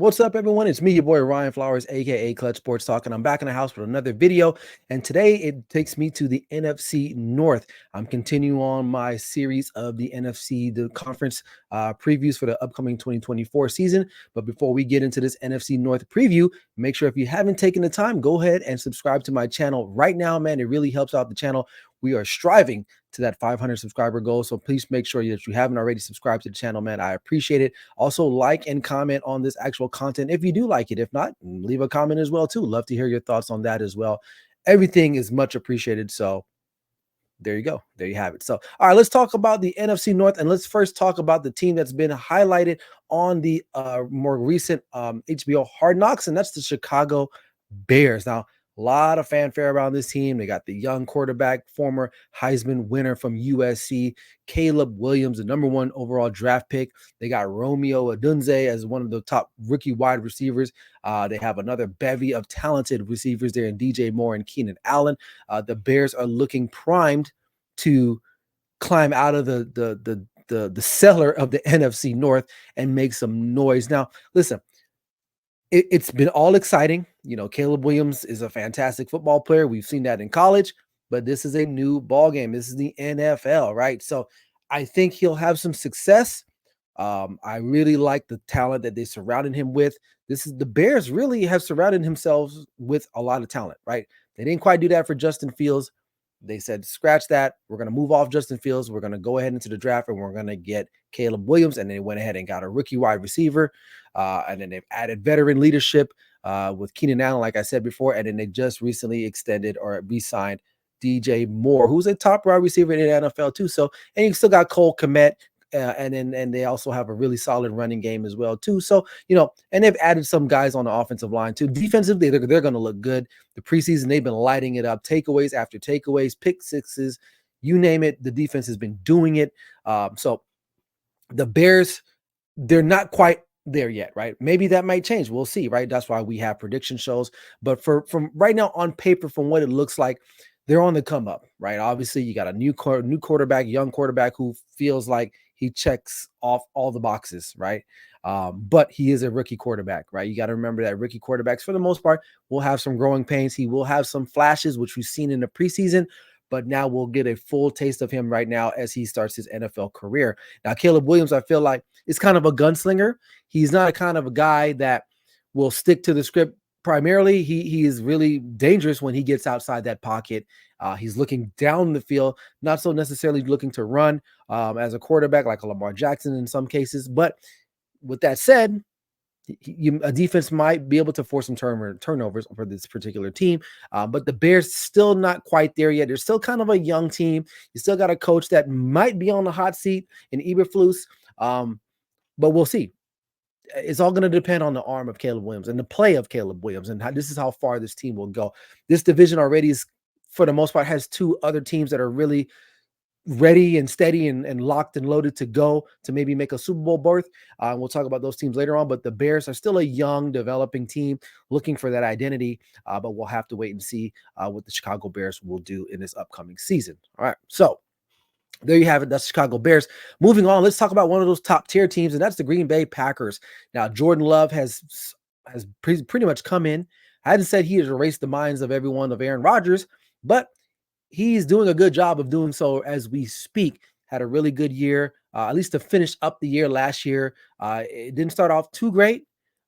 What's up, everyone? It's me, your boy Ryan Flowers, aka Clutch Sports Talk, and I'm back in the house with another video. And today it takes me to the NFC North. I'm continuing on my series of the NFC, the conference previews for the upcoming 2024 season. But before we get into this NFC North preview, make sure if you haven't taken the time, go ahead and subscribe to my channel right now, man. It really helps out the channel. We are striving to that 500 subscriber goal. So please make sure that you haven't already subscribed to the channel, man. I appreciate it. Also, like and comment on this actual content if you do like it. If not, leave a comment as well too. Love to hear your thoughts on that as well. Everything is much appreciated. So there you go. There you have it. So, all right, let's talk about the NFC North, and let's first talk about the team that's been highlighted on the more recent HBO Hard Knocks, and that's the Chicago Bears. Now, a lot of fanfare around this team. They got the young quarterback, former Heisman winner from USC, Caleb Willams, the #1 overall draft pick. They got Romeo Odunze as one of the top rookie wide receivers. They have another bevy of talented receivers there in DJ Moore and Keenan Allen. The Bears are looking primed to climb out of the cellar of the NFC North and make some noise. Now, listen, it's been all exciting. You know, Caleb Williams is a fantastic football player. We've seen that in college, but this is a new ball game. This is the NFL, right? So I think he'll have some success. I really like the talent that they surrounded him with. The Bears really have surrounded themselves with a lot of talent, right? They didn't quite do that for Justin Fields. They said, scratch that. We're going to move off Justin Fields. We're going to go ahead into the draft and we're going to get Caleb Williams. And they went ahead and got a rookie wide receiver. And then they've added veteran leadership with Keenan Allen, like I said before. And then they just recently extended or re-signed DJ Moore, who's a top wide receiver in the NFL too. So, and you still got Cole Kmet. And they also have a really solid running game as well too. So, you know, and they've added some guys on the offensive line too. Defensively, they're going to look good. The preseason, they've been lighting it up. Takeaways after takeaways, pick sixes, you name it. The defense has been doing it. So the Bears, they're not quite there yet, right? Maybe that might change. We'll see, right? That's why we have prediction shows. But from right now on paper, from what it looks like, they're on the come up, right? Obviously, you got a new quarterback, young quarterback who feels like he checks off all the boxes, right? But he is a rookie quarterback, right? You got to remember that rookie quarterbacks, for the most part, will have some growing pains. He will have some flashes, which we've seen in the preseason, but now we'll get a full taste of him right now as he starts his NFL career. Now, Caleb Williams, I feel like, is kind of a gunslinger. He's not a kind of a guy that will stick to the script. Primarily, he is really dangerous when he gets outside that pocket. He's looking down the field, not so necessarily looking to run as a quarterback like a Lamar Jackson in some cases. But with that said, a defense might be able to force some turnovers for this particular team. But the Bears still not quite there yet. They're still kind of a young team. You still got a coach that might be on the hot seat in Eberflus, but we'll see. It's all going to depend on the arm of Caleb Williams and the play of Caleb Williams, and this is how far this team will go. This division already is, for the most part, has two other teams that are really ready and steady and locked and loaded to go to maybe make a Super Bowl berth. We'll talk about those teams later on, but the Bears are still a young, developing team looking for that identity, but we'll have to wait and see what the Chicago Bears will do in this upcoming season. All right, so there you have it. That's Chicago Bears. Moving on, let's talk about one of those top tier teams, and that's the Green Bay Packers. Now, Jordan Love has pretty much come in. I hadn't said he has erased the minds of everyone of Aaron Rodgers, but he's doing a good job of doing so as we speak. Had a really good year, at least to finish up the year last year. It didn't start off too great,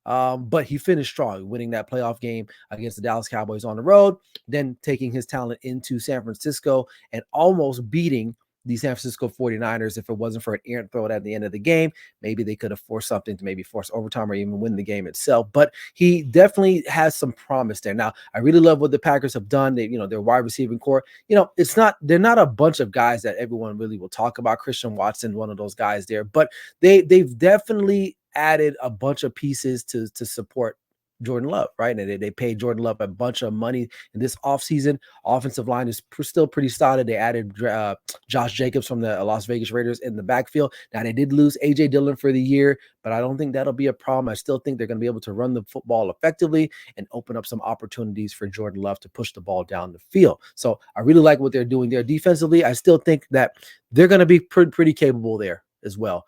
but he finished strong, winning that playoff game against the Dallas Cowboys on the road, then taking his talent into San Francisco and almost beating the San Francisco 49ers. If it wasn't for an errant throw at the end of the game, maybe they could have forced something to maybe force overtime or even win the game itself. But he definitely has some promise there. Now, I really love what the Packers have done. They, their wide receiving core, they're not a bunch of guys that everyone really will talk about. Christian Watson, one of those guys there, but they've definitely added a bunch of pieces to support Jordan Love, right? And they paid Jordan Love a bunch of money in this offseason. Offensive line is still pretty solid. They added Josh Jacobs from the Las Vegas Raiders in the backfield. Now, they did lose A.J. Dillon for the year, but I don't think that'll be a problem. I still think they're going to be able to run the football effectively and open up some opportunities for Jordan Love to push the ball down the field. So I really like what they're doing there. Defensively, I still think that they're going to be pretty capable there as well.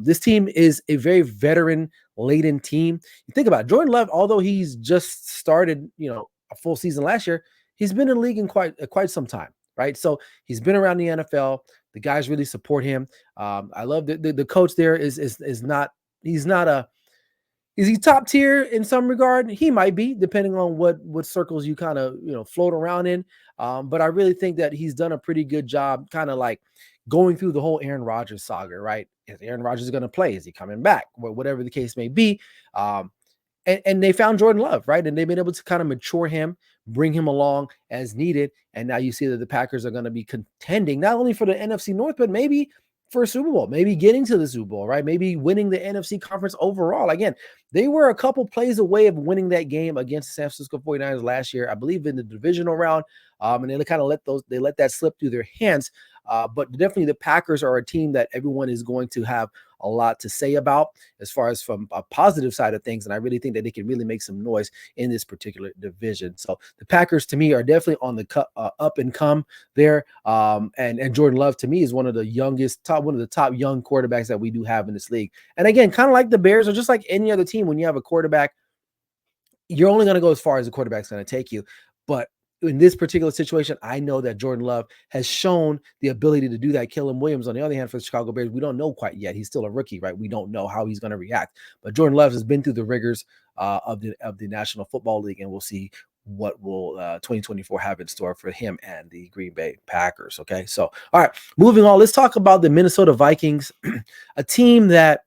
This team is a very veteran laden team. You think about it, Jordan Love, although he's just started, a full season last year, he's been in the league in quite some time, right? So he's been around the NFL. The guys really support him. I love the coach there is not he's not a is he top tier in some regard? He might be, depending on what circles you kind of float around in. But I really think that he's done a pretty good job, kind of like going through the whole Aaron Rodgers saga, right? Is Aaron Rodgers going to play? Is he coming back? Whatever the case may be. And they found Jordan Love, right? And they've been able to kind of mature him, bring him along as needed. And now you see that the Packers are going to be contending not only for the NFC North, but maybe for a Super Bowl, maybe getting to the Super Bowl, right? Maybe winning the NFC conference overall. Again, they were a couple plays away of winning that game against the San Francisco 49ers last year, I believe in the divisional round. And they kind of let that slip through their hands. But definitely the Packers are a team that everyone is going to have a lot to say about as far as from a positive side of things. And I really think that they can really make some noise in this particular division. So the Packers to me are definitely on the up and come there. And Jordan Love to me is one of the top young quarterbacks that we do have in this league. And again, kind of like the Bears or just like any other team, when you have a quarterback, you're only going to go as far as the quarterback's going to take you. But in this particular situation, I know that Jordan Love has shown the ability to do that. Caleb Willams, on the other hand, for the Chicago Bears, we don't know quite yet. He's still a rookie, right? We don't know how he's going to react. But Jordan Love has been through the rigors of the National Football League, and we'll see what will 2024 have in store for him and the Green Bay Packers. Okay, so all right, moving on. Let's talk about the Minnesota Vikings, a team that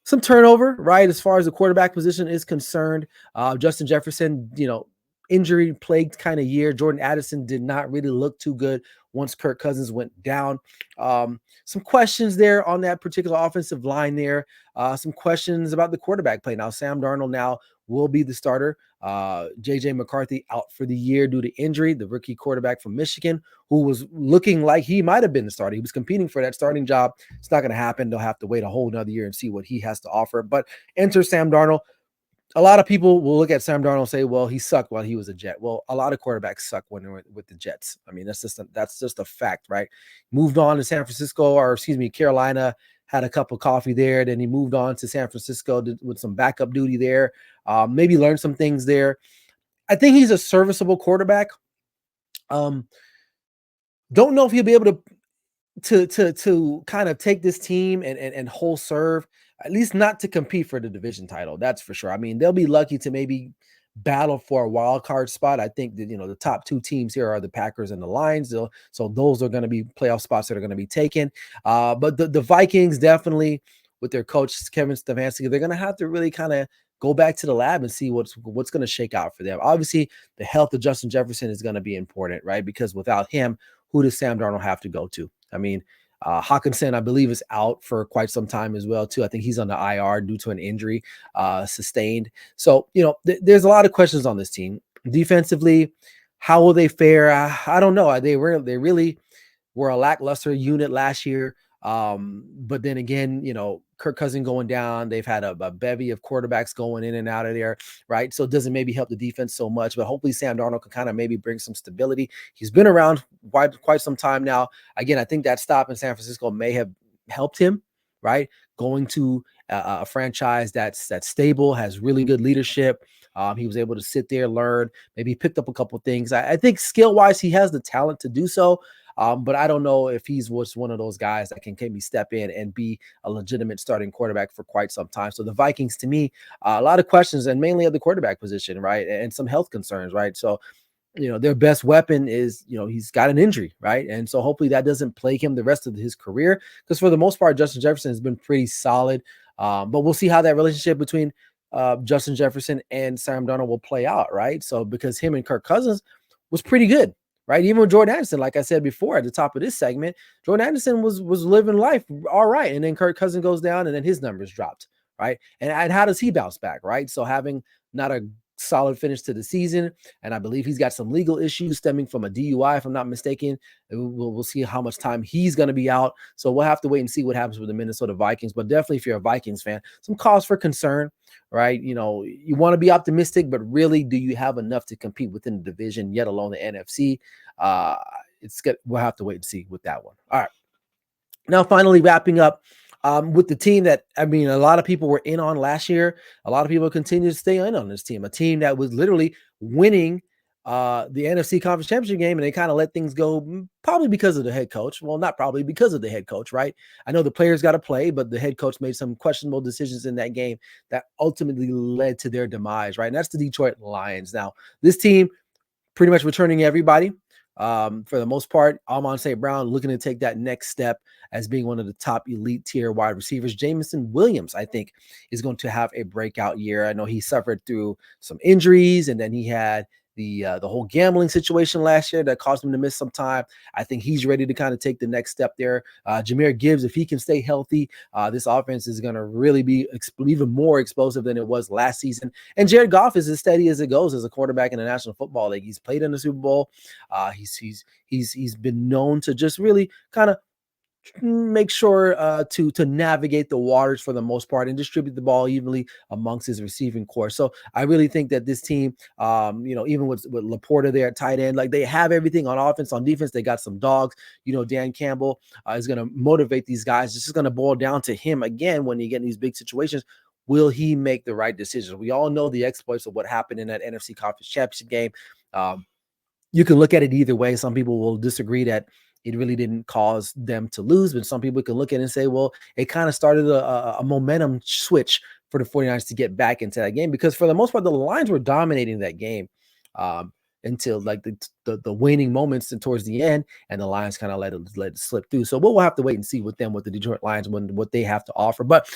some turnover, right, as far as the quarterback position is concerned. Justin Jefferson, injury plagued kind of year. Jordan Addison did not really look too good once Kirk Cousins went down. Some questions there on that particular offensive line there. Some questions about the quarterback play. Now, Sam Darnold now will be the starter. JJ McCarthy out for the year due to injury, the rookie quarterback from Michigan, who was looking like he might have been the starter. He was competing for that starting job. It's not going to happen. They'll have to wait a whole another year and see what he has to offer. But enter Sam Darnold. A lot of people will look at Sam Darnold and say, well, he sucked while he was a Jet. Well, a lot of quarterbacks suck when they're with the Jets. I mean, that's just a fact, right? Moved on to Carolina, had a cup of coffee there. Then he moved on to San Francisco with some backup duty there. Maybe learned some things there. I think he's a serviceable quarterback. Don't know if he'll be able to kind of take this team and whole serve, at least not to compete for the division title. That's for sure. I mean, they'll be lucky to maybe battle for a wild card spot. I think that, the top two teams here are the Packers and the Lions. So those are going to be playoff spots that are going to be taken. But the Vikings definitely, with their coach, Kevin Stefanski, they're going to have to really kind of go back to the lab and see what's going to shake out for them. Obviously, the health of Justin Jefferson is going to be important, right? Because without him, who does Sam Darnold have to go to? I mean, Hawkinson, I believe, is out for quite some time as well, too. I think he's on the IR due to an injury sustained. So, there's a lot of questions on this team. Defensively, how will they fare? I don't know. They really were a lackluster unit last year. But then again, Kirk Cousins going down, they've had a bevy of quarterbacks going in and out of there, right? So it doesn't maybe help the defense so much, but hopefully Sam Darnold can kind of maybe bring some stability. He's been around quite some time now. Again, I think that stop in San Francisco may have helped him, right? Going to a franchise that's stable, has really good leadership. He was able to sit there, learn, maybe picked up a couple of things. I think skill-wise, he has the talent to do so. But I don't know if he's one of those guys that can maybe step in and be a legitimate starting quarterback for quite some time. So the Vikings, to me, a lot of questions, and mainly at the quarterback position, right? And some health concerns, right? So, their best weapon is, he's got an injury, right? And so hopefully that doesn't plague him the rest of his career, because for the most part, Justin Jefferson has been pretty solid. But we'll see how that relationship between Justin Jefferson and Sam Darnold will play out, right? So because him and Kirk Cousins was pretty good. Right, even with Jordan Addison, like I said before at the top of this segment, Jordan Addison was living life all right, and then Kirk Cousins goes down, and then his numbers dropped, right? And how does he bounce back, right? So having not a solid finish to the season, and I believe he's got some legal issues stemming from a DUI, if I'm not mistaken. We'll see how much time he's going to be out. So we'll have to wait and see what happens with the Minnesota Vikings. But definitely, if you're a Vikings fan, some cause for concern, right? You want to be optimistic, but really, do you have enough to compete within the division, yet alone the NFC? We'll have to wait and see with that one. All right. Now, finally, wrapping up with the team that, I mean, a lot of people were in on last year. A lot of people continue to stay in on this team, a team that was literally winning the NFC Conference Championship game, and they kind of let things go, probably because of the head coach. Well, not probably, because of the head coach, right? I know the players got to play, but the head coach made some questionable decisions in that game that ultimately led to their demise, right? And that's the Detroit Lions. Now, this team pretty much returning everybody. For the most part, Amon St. Brown looking to take that next step as being one of the top elite tier wide receivers. Jameson Williams, I think, is going to have a breakout year. I know he suffered through some injuries, and then he had the whole gambling situation last year that caused him to miss some time. I think he's ready to kind of take the next step there. Jahmyr Gibbs, if he can stay healthy, this offense is going to really be even more explosive than it was last season. And Jared Goff is as steady as it goes as a quarterback in the National Football League. He's played in the Super Bowl. He's been known to just really kind of make sure to navigate the waters for the most part and distribute the ball evenly amongst his receiving core. So I really think that this team, even with Laporta there at tight end, like, they have everything on offense. On defense, they got some dogs. Dan Campbell is going to motivate these guys. It's just going to boil down to him again when you get in these big situations. Will he make the right decisions? We all know the exploits of what happened in that NFC Conference Championship game. You can look at it either way. Some people will disagree that it really didn't cause them to lose, but some people can look at it and say, well, it kind of started a momentum switch for the 49ers to get back into that game, because for the most part, the Lions were dominating that game until like the waning moments and towards the end, and the Lions kind of let it slip through. So we'll have to wait and see with them, with the Detroit Lions, what they have to offer. But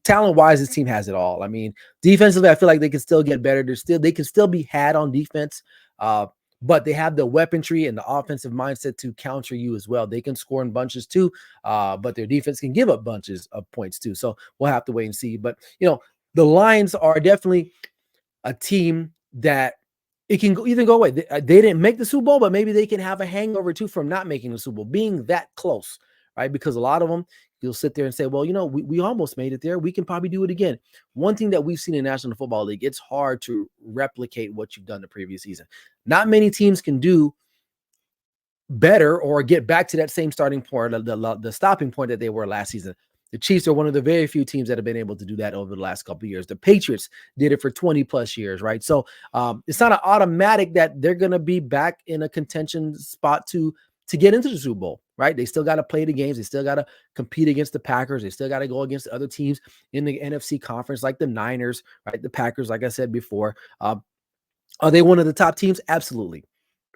talent-wise, this team has it all. I mean, defensively, I feel like they can still get better. They can still be had on defense. But they have the weaponry and the offensive mindset to counter you as well. They can score in bunches too, but their defense can give up bunches of points too. So we'll have to wait and see. But, the Lions are definitely a team that it can either go away. They didn't make the Super Bowl, but maybe they can have a hangover too from not making the Super Bowl, being that close, right? Because a lot of them, you'll sit there and say, well, we almost made it there. We can probably do it again. One thing that we've seen in the National Football League, it's hard to replicate what you've done the previous season. Not many teams can do better or get back to that same starting point, the stopping point that they were last season. The Chiefs are one of the very few teams that have been able to do that over the last couple of years. The Patriots did it for 20 plus years, right? So it's not an automatic that they're going to be back in a contention spot to get into the Super Bowl, right? They still got to play the games. They still got to compete against the Packers. They still got to go against other teams in the NFC conference, like the Niners, right? The Packers, like I said before. Are they one of the top teams? Absolutely.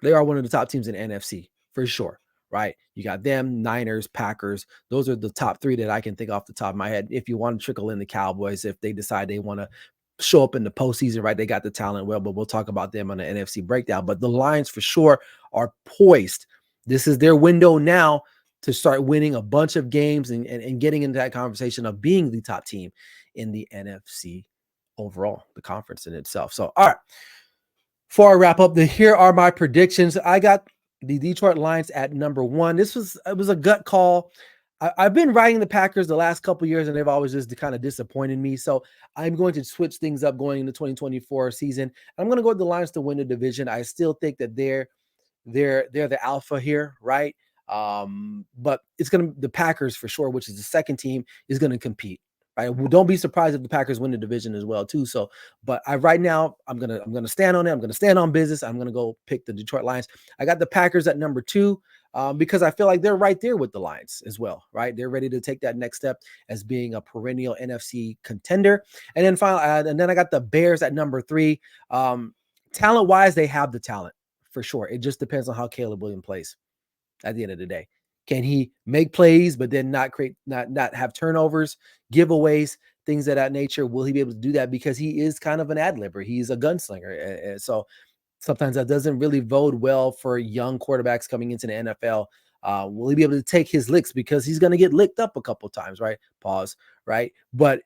They are one of the top teams in NFC for sure, right? You got them, Niners, Packers. Those are the top three that I can think off the top of my head. If you want to trickle in the Cowboys, if they decide they want to show up in the postseason, right? They got the talent well, but we'll talk about them on the NFC breakdown. But the Lions for sure are poised. This is their window now to start winning a bunch of games and getting into that conversation of being the top team in the NFC overall, the conference in itself. So, all right. Before I wrap up, here are my predictions. I got the Detroit Lions at number 1. It was a gut call. I've been riding the Packers the last couple of years, and they've always just kind of disappointed me. So I'm going to switch things up going into 2024 season. I'm going to go with the Lions to win the division. I still think that they're the alpha here, right? But it's the Packers for sure, which is the second team, is going to compete. Right? Well, don't be surprised if the Packers win the division as well too. So, but right now I'm gonna stand on it. I'm gonna stand on business. I'm gonna go pick the Detroit Lions. I got the Packers at number 2 because I feel like they're right there with the Lions as well. Right? They're ready to take that next step as being a perennial NFC contender. And then I got the Bears at number 3. Talent wise, they have the talent for sure. It just depends on how Caleb Williams plays at the end of the day. Can he make plays, but then not have turnovers, giveaways, things of that nature? Will he be able to do that? Because he is kind of an ad-libber. He's a gunslinger. And so sometimes that doesn't really bode well for young quarterbacks coming into the NFL. Will he be able to take his licks? Because he's going to get licked up a couple of times, right? Pause, right? But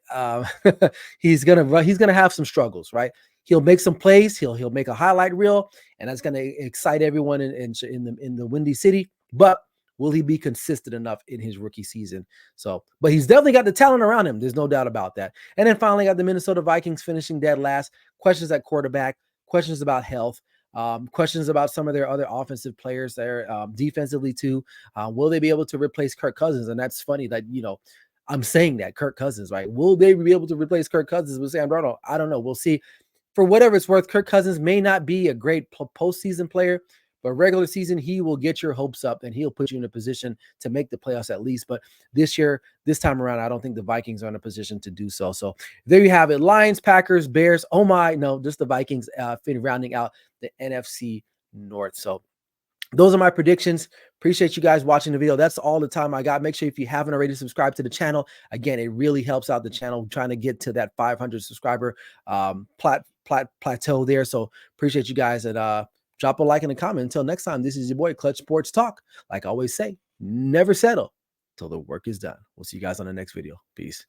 he's gonna have some struggles, right? He'll make some plays. He'll make a highlight reel, and that's going to excite everyone in the Windy City. But will he be consistent enough in his rookie season? So, but he's definitely got the talent around him. There's no doubt about that. And then finally, got the Minnesota Vikings finishing dead last. Questions at quarterback, questions about health, questions about some of their other offensive players there, defensively too. Will they be able to replace Kirk Cousins? And that's funny that, I'm saying that Kirk Cousins, right? Will they be able to replace Kirk Cousins with Sam Darnold? I don't know. We'll see. For whatever it's worth, Kirk Cousins may not be a great postseason player, but regular season, he will get your hopes up and he'll put you in a position to make the playoffs at least. But this year, this time around, I don't think the Vikings are in a position to do so. So there you have it. Lions, Packers, Bears. Oh my, no, just the Vikings rounding out the NFC North. So those are my predictions. Appreciate you guys watching the video. That's all the time I got. Make sure if you haven't already subscribed to the channel. Again, it really helps out the channel trying to get to that 500 subscriber plateau there. So appreciate you guys, and drop a like and a comment. Until next time, this is your boy Clutch Sports Talk. Like I always say, never settle till the work is done. We'll see you guys on the next video. Peace.